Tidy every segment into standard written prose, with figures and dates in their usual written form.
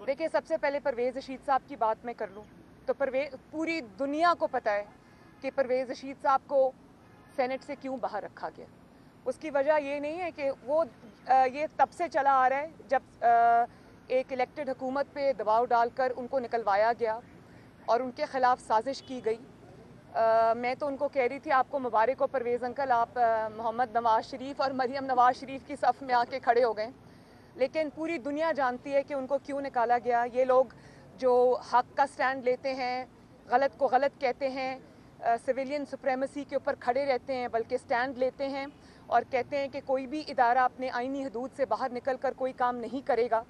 देखिए, सबसे पहले परवेज़ रशीद साहब की बात मैं कर लूँ तो पूरी दुनिया को पता है कि परवेज़ रशीद साहब को सेनेट से क्यों बाहर रखा गया। उसकी वजह ये नहीं है कि वो ये तब से चला आ रहा है जब एक इलेक्टेड हुकूमत पे दबाव डालकर उनको निकलवाया गया और उनके ख़िलाफ़ साजिश की गई। मैं तो उनको कह रही थी आपको मुबारक हो परवेज़ अंकल, आप मोहम्मद नवाज़ शरीफ और मरियम नवाज़ शरीफ की सफ़ में आके खड़े हो गए। लेकिन पूरी दुनिया जानती है कि उनको क्यों निकाला गया। ये लोग जो हक का स्टैंड लेते हैं, गलत को गलत कहते हैं, सिविलियन सुप्रेमेसी के ऊपर खड़े रहते हैं, बल्कि स्टैंड लेते हैं और कहते हैं कि कोई भी इदारा अपने आईनी हदूद से बाहर निकल कर कोई काम नहीं करेगा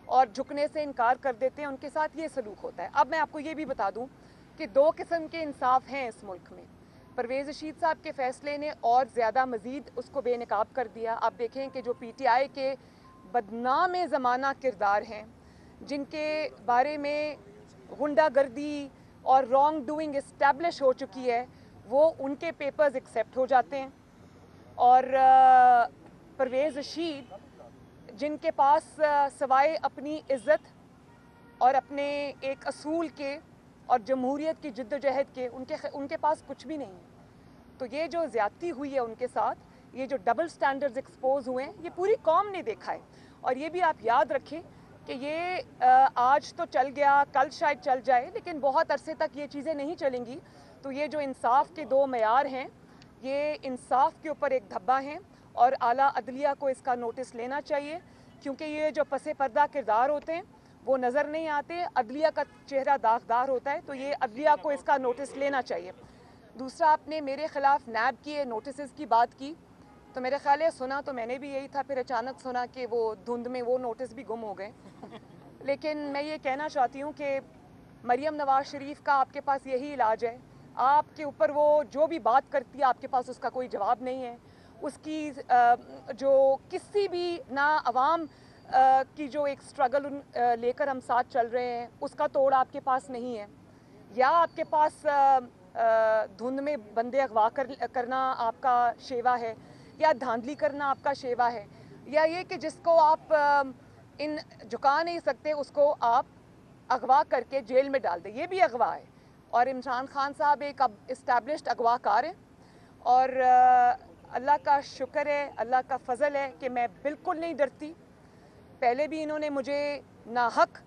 और झुकने से इनकार कर देते हैं, उनके साथ ये सलूक होता है। अब मैं आपको ये भी बता दूं कि दो किस्म के इंसाफ हैं इस मुल्क में। परवेज़ रशीद साहब के फ़ैसले ने और ज़्यादा मज़ीद उसको बेनकाब कर दिया। आप देखें कि जो PTI के बदनाम ज़माना किरदार हैं, जिनके बारे में गुंडागर्दी और रॉन्ग डूइंग इस्टेब्लिश हो चुकी है, वो उनके पेपर्स एक्सेप्ट हो जाते हैं। और परवेज़ रशीद जिनके पास सवाए अपनी इज़्ज़त और अपने एक असूल के और जमहूरियत की जिद्दोजहद के उनके पास कुछ भी नहीं है। तो ये जो ज़्यादती हुई है उनके साथ, ये जो डबल स्टैंडर्ड्स एक्सपोज हुए हैं, ये पूरी कौम ने देखा है। और ये भी आप याद रखें कि ये आज तो चल गया, कल शायद चल जाए, लेकिन बहुत अरसे तक ये चीज़ें नहीं चलेंगी। तो ये जो इंसाफ के दो मयार हैं, ये इंसाफ के ऊपर एक धब्बा हैं और आला अदलिया को इसका नोटिस लेना चाहिए, क्योंकि ये जो पसे पर्दा किरदार होते हैं वो नज़र नहीं आते, अदलिया का चेहरा दागदार होता है। तो ये अदलिया को इसका नोटिस लेना चाहिए। दूसरा, आपने मेरे ख़िलाफ़ नैब की नोटिस की बात की, तो मेरे ख्याल है सुना तो मैंने भी यही था, फिर अचानक सुना कि वो धुंध में वो नोटिस भी गुम हो गए। लेकिन मैं ये कहना चाहती हूँ कि मरियम नवाज़ शरीफ का आपके पास यही इलाज है। आपके ऊपर वो जो भी बात करती है आपके पास उसका कोई जवाब नहीं है। उसकी जो किसी भी ना अवाम की जो एक स्ट्रगल लेकर हम साथ चल रहे हैं उसका तोड़ आपके पास नहीं है। या आपके पास धुंध में बंदे अगवा करना आपका शेवा है, या धांधली करना आपका शेवा है, या ये कि जिसको आप इन झुका नहीं सकते उसको आप अगवा करके जेल में डाल दें, ये भी अगवा है। और इमरान खान साहब एक अब इस्टेब्लिश्ड अगवाकार हैं और अल्लाह का शुक्र है, अल्लाह का फजल है कि मैं बिल्कुल नहीं डरती। पहले भी इन्होंने मुझे नाहक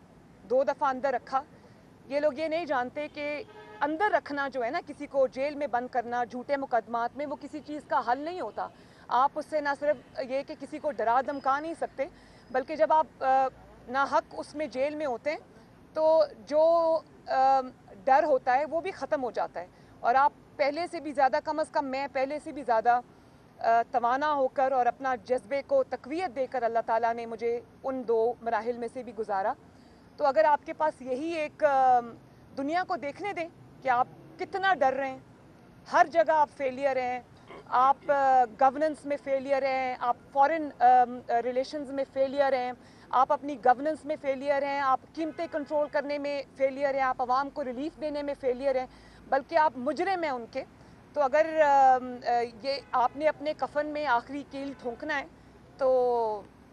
2 दफ़ा अंदर रखा। ये लोग ये नहीं जानते कि अंदर रखना जो है ना, किसी को जेल में बंद करना झूठे मुकदमात में, वो किसी चीज़ का हल नहीं होता। आप उससे ना सिर्फ ये कि किसी को डरा धमका नहीं सकते, बल्कि जब आप नाहक उसमें जेल में होते हैं तो जो डर होता है वो भी ख़त्म हो जाता है और आप पहले से भी ज़्यादा, कम अज़ कम मैं पहले से भी ज़्यादा तवाना होकर और अपना जज्बे को तक़वियत देकर अल्लाह ताला ने मुझे उन 2 मराहिल में से भी गुजारा। तो अगर आपके पास यही एक दुनिया को देखने दें कि आप कितना डर रहे हैं, हर जगह आप फेलियर हैं, आप गवर्नेंस में फेलियर हैं, आप फॉरेन रिलेशंस में फेलियर हैं, आप अपनी गवर्नेंस में फेलियर हैं, आप कीमतें कंट्रोल करने में फेलियर हैं, आप आवाम को रिलीफ देने में फेलियर हैं, बल्कि आप मुजरिम हैं उनके। तो अगर ये आपने अपने कफन में आखिरी कील ठोंकना है तो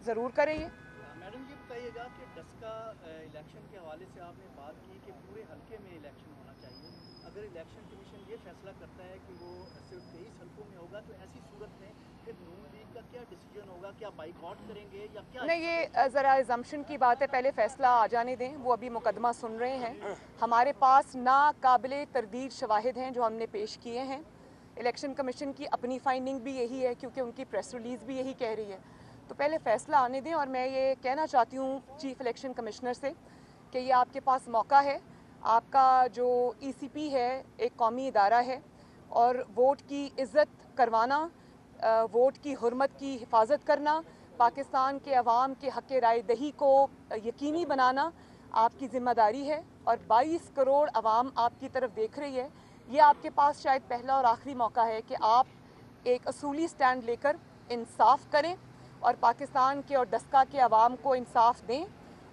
ज़रूर करें। मैडम ये बताइएगा कि डस्का इलेक्शन के हवाले से आपने बात की कि पूरे हल्के में इलेक्शन होना चाहिए। अगर इलेक्शन कमीशन ये फैसला करता है कि वो सिर्फ 23 हल्कों में होगा, तो ऐसी सूरत में फिर नून लीग का क्या डिसीजन होगा? क्या बाइकआउट करेंगे या क्या? नहीं, ये ज़रा एजम्पशन की बात है, पहले फ़ैसला आ जाने दें, वो अभी मुकदमा सुन रहे हैं। हमारे पास नाकाबिले तरदीद शवाहिद हैं जो हमने पेश किए हैं। इलेक्शन कमीशन की अपनी फाइंडिंग भी यही है, क्योंकि उनकी प्रेस रिलीज़ भी यही कह रही है। तो पहले फ़ैसला आने दें। और मैं ये कहना चाहती हूँ चीफ़ इलेक्शन कमिश्नर से कि ये आपके पास मौका है। आपका जो ECP है एक कौमी इदारा है और वोट की इज़्ज़त करवाना, वोट की हुर्मत की हिफाजत करना, पाकिस्तान के अवाम के हक़ राय दही को यकीनी बनाना आपकी ज़िम्मेदारी है। और 22 करोड़ अवाम आपकी तरफ देख रही है। ये आपके पास शायद पहला और आखिरी मौका है कि आप एक असूली स्टैंड लेकर इंसाफ करें और पाकिस्तान के और डस्का के अवाम को इंसाफ दें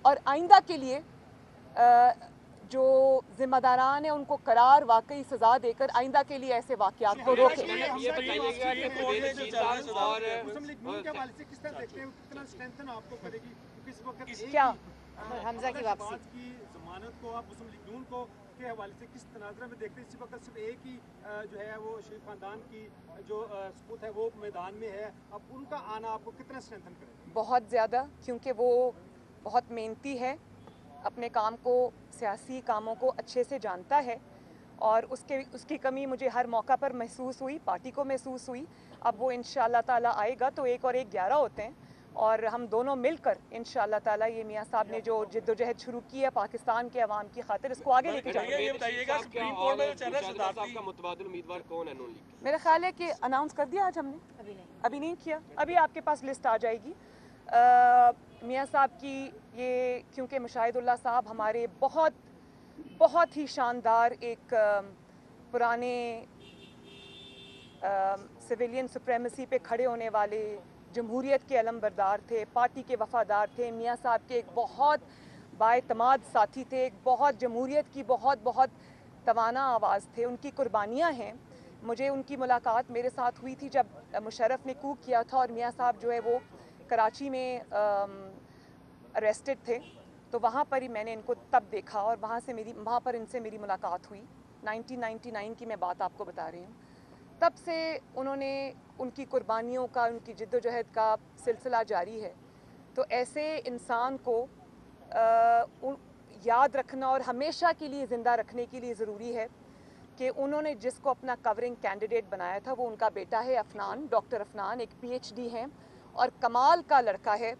और आइंदा के लिए जो जिम्मेदारान है उनको करार वाकई सजा देकर आइंदा के लिए ऐसे वाकयात को रोकें। ये बताइएगा कि परवेज रशीद साहब और मुस्लिम लीग नून के हवाले से किस तरह देखते हैं, कितना स्ट्रेंथन आपको करेगी, क्योंकि इस वक्त एक क्या? ही, हमजा की वापसी की जमानत को आप मुस्लिम लीग नून को के हवाले से किस तनाज़ुर में देखते हैं? इस वक्त सिर्फ एक ही जो है वो शरीफ खानदान की जो सपूत है वो मैदान में है, अब उनका आना आपको कितना स्ट्रेंथन करेगा? बहुत ज़्यादा, क्योंकि वो बहुत मेहनती है, अपने काम को, सियासी कामों को अच्छे से जानता है और उसकी कमी मुझे हर मौका पर महसूस हुई, पार्टी को महसूस हुई। अब वो इंशाअल्लाह ताला आएगा तो 1 और 1 11 होते हैं और हम दोनों मिलकर इंशाअल्लाह ताला ये मियाँ साहब ने जो जिद्दोजहद शुरू की है पाकिस्तान के अवाम की खातिर, इसको आगे लेके जाएंगे। ये बताइएगा सुप्रीम कोर्ट में जो चल रहा है सदारती का मुतबादिल उम्मीदवार कौन है नून लीग? मेरा ख्याल है कि अनाउंस कर दिया आज हमने, अभी नहीं किया, अभी आपके पास लिस्ट आ जाएगी। मियाँ साहब की ये, क्योंकि मुशाहिदुल्लाह साहब हमारे बहुत ही शानदार एक पुराने सिविलियन सुप्रेमेसी पे खड़े होने वाले, जमहूरियत के अलमबरदार थे, पार्टी के वफादार थे। मियाँ साहब के एक बहुत बाएतमाद साथी थे, एक बहुत जमहूरियत की बहुत तवाना आवाज़ थे। उनकी कुर्बानियाँ हैं। मुझे उनकी मुलाकात मेरे साथ हुई थी जब मुशर्रफ ने कूक किया था और मियाँ साहब जो है वो कराची में अरेस्टेड थे, तो वहाँ पर ही मैंने इनको तब देखा और वहाँ पर इनसे मेरी मुलाकात हुई। 1999 की मैं बात आपको बता रही हूँ। तब से उन्होंने, उनकी कुर्बानियों का, उनकी जिद्दोजहद का सिलसिला जारी है। तो ऐसे इंसान को याद रखना और हमेशा के लिए ज़िंदा रखने के लिए ज़रूरी है कि उन्होंने जिसको अपना कवरिंग कैंडिडेट बनाया था वो उनका बेटा है अफनान, डॉक्टर अफनान, एक PhD हैं और कमाल का लड़का है,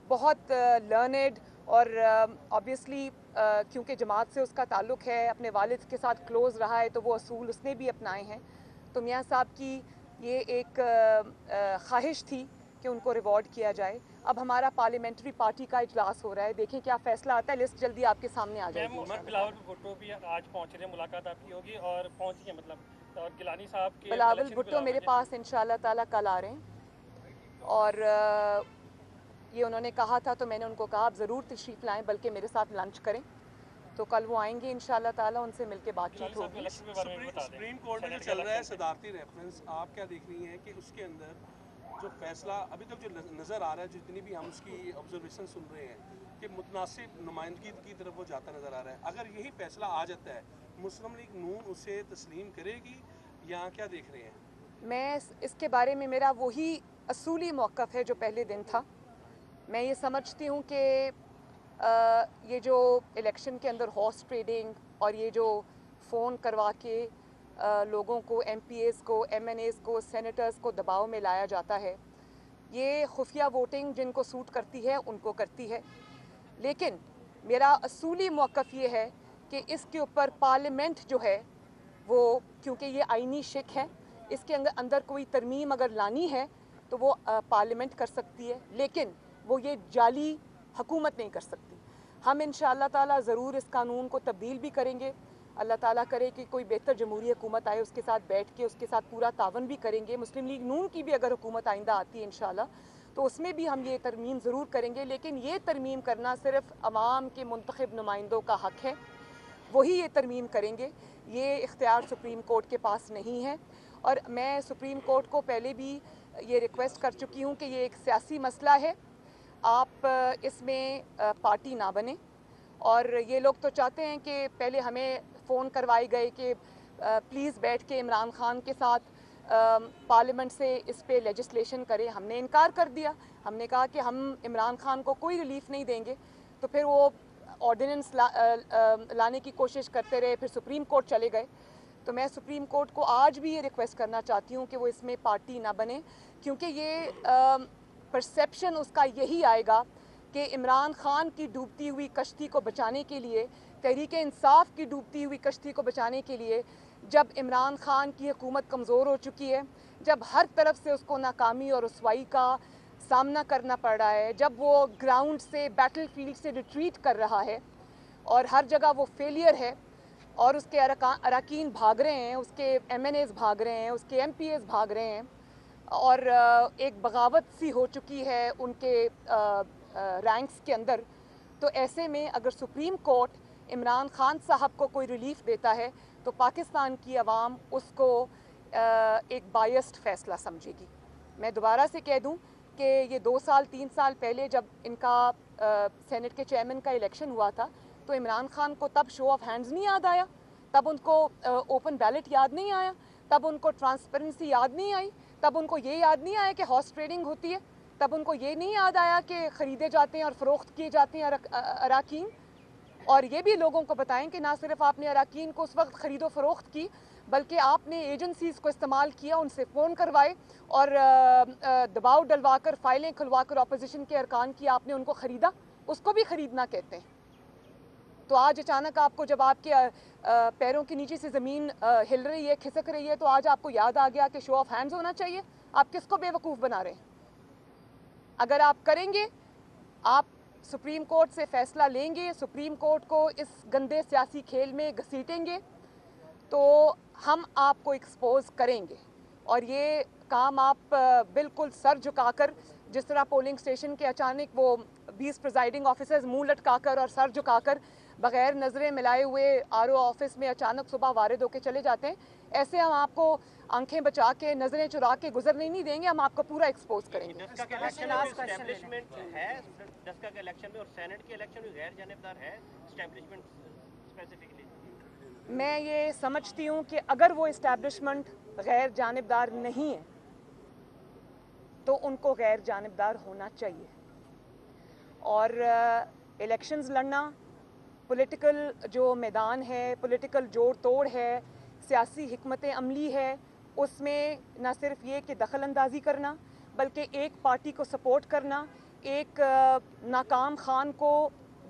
बहुत लर्नेड और ऑब्वियसली क्योंकि जमात से उसका ताल्लुक़ है, अपने वालिद के साथ क्लोज़ रहा है, तो वो असूल उसने भी अपनाए हैं। तो मियाँ साहब की ये एक ख्वाहिश थी कि उनको रिवॉर्ड किया जाए। अब हमारा पार्लियामेंट्री पार्टी का इजलास हो रहा है, देखें क्या फ़ैसला आता है। लिस्ट जल्दी आपके सामने आ जाएगी। बिलावल भुट्टो भी आज पहुंच रहे हैं, मुलाकात आपकी होगी और पहुंची है मतलब, और गिलानी साहब के बिलावल भुट्टो मेरे पास इंशाल्लाह ताला कल आ रहे हैं और ये उन्होंने कहा था तो मैंने उनको कहा आप ज़रूर तशरीफ़ लाएं, बल्कि मेरे साथ लंच करें। तो कल वो आएंगे इंशाल्लाह ताला, उनसे मिलके बातचीत होगी। सुप्रीम कोर्ट में जो चल रहा है सदारती रेफरेंस, आप क्या देख रही हैं कि उसके अंदर जो फैसला अभी तक जो नज़र आ रहा है, जितनी भी हम उसकी ऑब्जर्वेशन सुन रहे हैं कि मुतनासिब नुमाइंदगी की तरफ वो जाता नज़र आ रहा है, अगर यही फैसला आ जाता है मुस्लिम लीग नून उसे तस्लीम करेगी या क्या देख रहे हैं? मैं इसके बारे में, मेरा वही असूली मौक़िफ़ है जो पहले दिन था। मैं ये समझती हूँ कि ये जो इलेक्शन के अंदर हॉर्स ट्रेडिंग और ये जो फ़ोन करवा के लोगों को, MPAs को, MNAs को, सेनेटर्स को दबाव में लाया जाता है, ये खुफिया वोटिंग जिनको सूट करती है उनको करती है। लेकिन मेरा असूली मौक़िफ़ ये है कि इसके ऊपर पार्लियामेंट जो है वो, क्योंकि ये आईनी शिक है, इसके अंदर कोई तरमीम अगर लानी है तो वो पार्लियामेंट कर सकती है, लेकिन वो ये जाली हुकूमत नहीं कर सकती। हम इंशाअल्लाह ताला ज़रूर इस कानून को तब्दील भी करेंगे। अल्लाह ताला करे कि कोई बेहतर जमहूरी हुकूमत आए, उसके साथ बैठ के उसके साथ पूरा तावन भी करेंगे। मुस्लिम लीग नून की भी अगर हुकूमत आइंदा आती है इंशाअल्लाह, तो उसमें भी हम ये तरमीम ज़रूर करेंगे। लेकिन ये तरमीम करना सिर्फ अवाम के मुंतखब नुमाइंदों का हक़ है, वही ये तरमीम करेंगे। ये इख्तियार सुप्रीम कोर्ट के पास नहीं है और मैं सुप्रीम कोर्ट को पहले भी ये रिक्वेस्ट कर चुकी हूँ कि ये एक सियासी मसला है, आप इसमें पार्टी ना बने। और ये लोग तो चाहते हैं कि पहले हमें फ़ोन करवाए गए कि प्लीज़ बैठ के इमरान खान के साथ पार्लियामेंट से इस पे लेजिस्लेशन करें। हमने इनकार कर दिया, हमने कहा कि हम इमरान खान को कोई रिलीफ नहीं देंगे। तो फिर वो ऑर्डिनेंस लाने की कोशिश करते रहे, फिर सुप्रीम कोर्ट चले गए। तो मैं सुप्रीम कोर्ट को आज भी ये रिक्वेस्ट करना चाहती हूँ कि वो इसमें पार्टी ना बने, क्योंकि ये परसेप्शन उसका यही आएगा कि इमरान खान की डूबती हुई कश्ती को बचाने के लिए, तहरीक इंसाफ की डूबती हुई कश्ती को बचाने के लिए, जब इमरान खान की हुकूमत कमज़ोर हो चुकी है, जब हर तरफ से उसको नाकामी और रुसवाई का सामना करना पड़ रहा है, जब वो ग्राउंड से, बैटल फील्ड से रिट्रीट कर रहा है और हर जगह वो फेलियर है और उसके अरकान भाग रहे हैं, उसके MNAs भाग रहे हैं, उसके MPAs भाग रहे हैं और एक बगावत सी हो चुकी है उनके रैंक्स के अंदर। तो ऐसे में अगर सुप्रीम कोर्ट इमरान खान साहब को कोई रिलीफ देता है तो पाकिस्तान की आवाम उसको एक बायस्ड फ़ैसला समझेगी। मैं दोबारा से कह दूं कि ये 2 साल 3 साल पहले जब इनका सेनेट के चेयरमैन का इलेक्शन हुआ था तो इमरान खान को तब शो ऑफ हैंड्स नहीं याद आया, तब उनको ओपन बैलेट याद नहीं आया, तब उनको ट्रांसपेरेंसी याद नहीं आई, तब उनको ये याद नहीं आया कि हॉर्स ट्रेडिंग होती है, तब उनको ये नहीं याद आया कि ख़रीदे जाते हैं और फ़रोख्त किए जाते हैं अराकीन। और ये भी लोगों को बताएं कि ना सिर्फ आपने अराकीन को उस वक्त ख़रीदो फ़रोख्त की, बल्कि आपने एजेंसीज़ को इस्तेमाल किया, उनसे फ़ोन करवाए और दबाव डलवा कर फाइलें खुलवा कर अपोजिशन के अरकान की आपने उनको ख़रीदा। उसको भी ख़रीदना कहते हैं। तो आज अचानक आपको जब आपके पैरों के नीचे से ज़मीन हिल रही है, खिसक रही है, तो आज आपको याद आ गया कि शो ऑफ हैंड्स होना चाहिए। आप किसको बेवकूफ़ बना रहे हैं? अगर आप करेंगे, आप सुप्रीम कोर्ट से फ़ैसला लेंगे, सुप्रीम कोर्ट को इस गंदे सियासी खेल में घसीटेंगे, तो हम आपको एक्सपोज करेंगे। और ये काम आप बिल्कुल सर झुकाकर, जिस तरह पोलिंग स्टेशन के अचानक वो 20 प्रिजाइडिंग ऑफिसर्स मुंह लटकाकर और सर झुकाकर बगैर नज़रें मिलाए हुए आरओ ऑफिस में अचानक सुबह वारिद होकर चले जाते हैं, ऐसे हम आपको आंखें बचा के नज़रें चुरा के गुजरने नहीं देंगे, हम आपको पूरा एक्सपोज करेंगे। डस्का के इलेक्शन में एस्टैब्लिशमेंट है, डस्का के इलेक्शन में और सेनेट के इलेक्शन में गैर जानिबदार है एस्टैब्लिशमेंट स्पेसिफिकली। मैं ये समझती हूँ कि अगर वो इस्टेब्लिशमेंट गैर जानिबदार नहीं है तो उनको गैर जानिबदार होना चाहिए। और इलेक्शंस लड़ना, पॉलिटिकल जो मैदान है, पॉलिटिकल जोड़ तोड़ है, सियासी हिकमत अमली है, उसमें न सिर्फ ये कि दखल अंदाजी करना, बल्कि एक पार्टी को सपोर्ट करना, एक नाकाम खान को,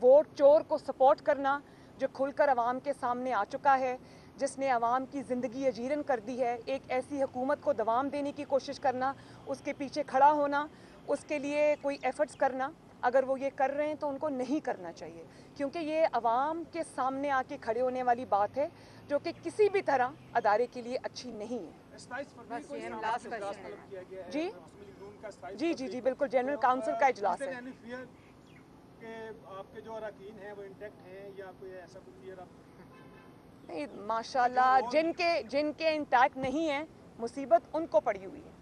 वोट चोर को सपोर्ट करना जो खुलकर अवाम के सामने आ चुका है, जिसने अवाम की ज़िंदगी अजीरन कर दी है, एक ऐसी हुकूमत को दवाम देने की कोशिश करना, उसके पीछे खड़ा होना, उसके लिए कोई एफ़र्ट्स करना। अगर वो ये कर रहे हैं तो उनको नहीं करना चाहिए, क्योंकि ये अवाम के सामने आके खड़े होने वाली बात है जो कि किसी भी तरह अदारे के लिए अच्छी नहीं है। जी जी जी जी बिल्कुल, जनरल काउंसिल का इजलास है। आपके जो अरकान हैं वो इंटैक्ट हैं या कोई ऐसा कुछ फियर आप? नहीं, माशाल्लाह, जिनके इंटैक्ट नहीं है, मुसीबत उनको पड़ी हुई है।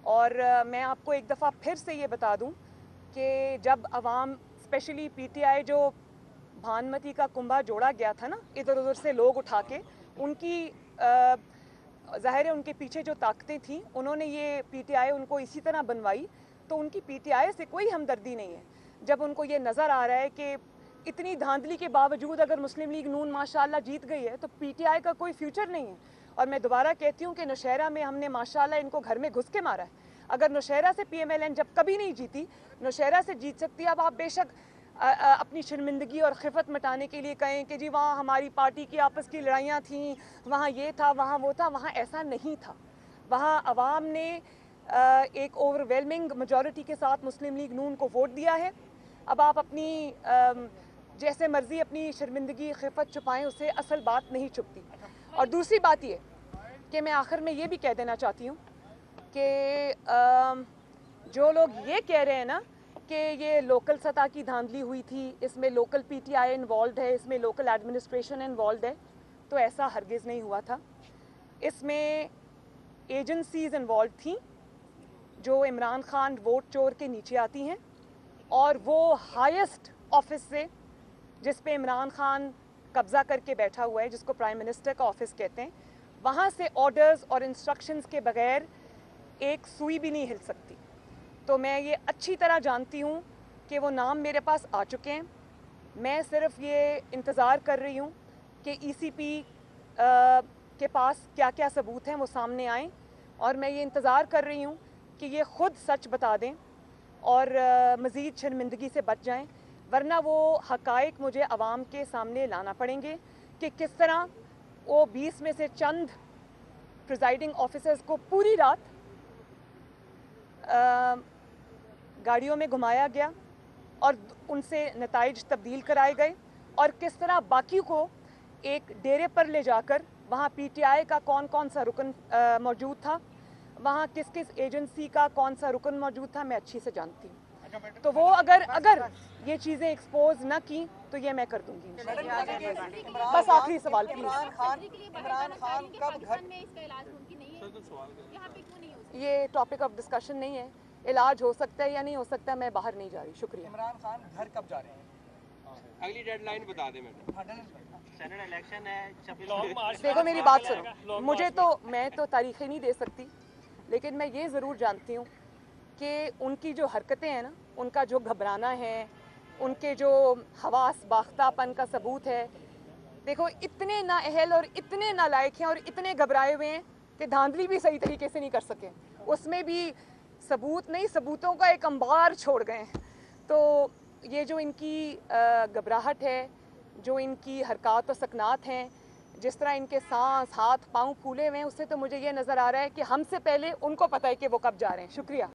और मैं आपको एक दफ़ा फिर से ये बता दूं कि जब अवाम, स्पेशली पीटीआई, जो भानुमती का कुंभा जोड़ा गया था ना इधर उधर से लोग उठा के, उनकी ज़ाहिर है उनके पीछे जो ताकतें थीं, उन्होंने ये पीटीआई उनको इसी तरह बनवाई, तो उनकी पीटीआई से कोई हमदर्दी नहीं है। जब उनको ये नज़र आ रहा है कि इतनी धांधली के बावजूद अगर मुस्लिम लीग नून माशाल्लाह जीत गई है तो पीटीआई का कोई फ्यूचर नहीं है। और मैं दोबारा कहती हूँ कि नौशहरा में हमने माशाल्लाह इनको घर में घुस के मारा है। अगर नौशहरा से पीएमएलएन जब कभी नहीं जीती, नौशहरा से जीत सकती है। अब आप बेशक अपनी शर्मिंदगी और खिफत मिटाने के लिए कहें कि जी वहाँ हमारी पार्टी की आपस की लड़ाइयाँ थीं, वहाँ ये था, वहाँ वो था, वहाँ ऐसा नहीं था। वहाँ अवाम ने एक ओवरवेलमिंग मेजॉरिटी के साथ मुस्लिम लीग नून को वोट दिया है। अब आप अपनी जैसे मर्जी अपनी शर्मिंदगी खिफत छुपाएं, उससे असल बात नहीं छुपती। और दूसरी बात ये कि मैं आखिर में ये भी कह देना चाहती हूँ कि जो लोग ये कह रहे हैं ना कि ये लोकल सतह की धांधली हुई थी, इसमें लोकल पीटीआई इन्वॉल्व है, इसमें लोकल एडमिनिस्ट्रेशन इन्वॉल्व है, तो ऐसा हरगिज़ नहीं हुआ था। इसमें एजेंसीज़ इन्वॉल्व थी जो इमरान खान वोट चोर के नीचे आती हैं, और वो हाईएस्ट ऑफिस से, जिस पे इमरान खान कब्ज़ा करके बैठा हुआ है, जिसको प्राइम मिनिस्टर का ऑफिस कहते हैं, वहाँ से ऑर्डर्स और इंस्ट्रक्शंस के बगैर एक सुई भी नहीं हिल सकती। तो मैं ये अच्छी तरह जानती हूँ कि वो नाम मेरे पास आ चुके हैं। मैं सिर्फ ये इंतज़ार कर रही हूँ कि ईसीपी के पास क्या क्या सबूत हैं वो सामने आएँ, और मैं ये इंतज़ार कर रही हूँ कि ये ख़ुद सच बता दें और मज़ीद शर्मिंदगी से बच जाएं, वरना वो हक़ाइक़ मुझे आवाम के सामने लाना पड़ेंगे कि किस तरह वो 20 में से चंद प्रिजाइडिंग ऑफिसर्स को पूरी रात गाड़ियों में घुमाया गया और उनसे नताइज तब्दील कराए गए, और किस तरह बाकी को एक डेरे पर ले जाकर वहाँ पीटीआई का कौन कौन सा रुकन मौजूद था, वहाँ किस किस एजेंसी का कौन सा रुकन मौजूद था, मैं अच्छी से जानती हूँ। तो वो अगर ये चीज़ें एक्सपोज न की तो ये मैं कर दूंगी इमरान बस आखिरी सवाल प्लीज। इमरान खान कब घर में इसका इलाज मुमकिन नहीं है, सर तो सवाल करें। यहाँ पे क्यों नहीं हो सकता? ये टॉपिक ऑफ डिस्कशन नहीं है, इलाज हो सकता है या नहीं हो सकता, मैं बाहर नहीं जा रही। शुक्रिया। इमरान खान घर कब जा रहे हैं? अगली डेडलाइन बता दें मैडम। सेनेट इलेक्शन है 26 लॉन्ग मार्च देखो मेरी बात सुनो, मुझे तो मैं तो तारीखें नहीं दे सकती, लेकिन मैं ये ज़रूर जानती हूँ कि उनकी जो हरकतें हैं ना, उनका जो घबराना है, उनके जो हवास बाख्तापन का सबूत है। देखो इतने नाअहल और इतने नालायक हैं और इतने घबराए हुए हैं कि धांधली भी सही तरीके से नहीं कर सके, उसमें भी सबूत नहीं, सबूतों का एक अंबार छोड़ गए हैं। तो ये जो इनकी घबराहट है, जो इनकी हरकत और सकनात हैं, जिस तरह इनके सांस हाथ पाँव फूले हुए हैं, उससे तो मुझे ये नज़र आ रहा है कि हमसे पहले उनको पता है कि वो कब जा रहे हैं। शुक्रिया।